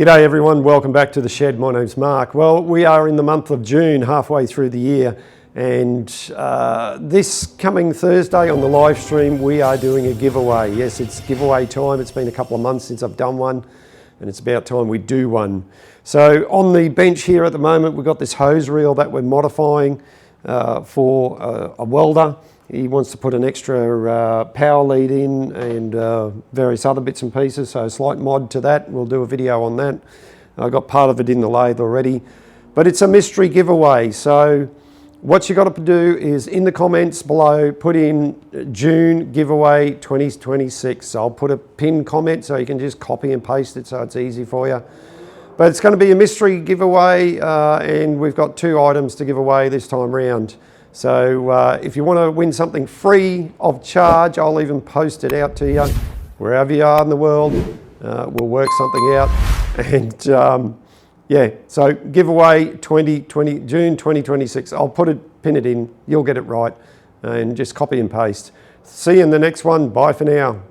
G'day everyone, welcome back to The Shed. My name's Mark. Well, we are in the month of June, halfway through the year, and this coming Thursday on the live stream we are doing a giveaway. Yes, it's giveaway time. It's been a couple of months since I've done one, and it's about time we do one. So on the bench here at the moment we've got this hose reel that we're modifying for a welder. He wants to put an extra power lead in and various other bits and pieces, so a slight mod to that. We'll do a video on that. I got part of it in the lathe already, but it's a mystery giveaway. So what you got to do is in the comments below put in June giveaway 2026. So I'll put a pinned comment so you can just copy and paste it so it's easy for you. But it's going to be a mystery giveaway, and we've got 2 items to give away this time round. So if you want to win something free of charge, I'll even post it out to you wherever you are in the world. We'll work something out, and yeah, so giveaway June 2026. I'll pin it in, you'll get it right, and just copy and paste. See you in the next one. Bye for now.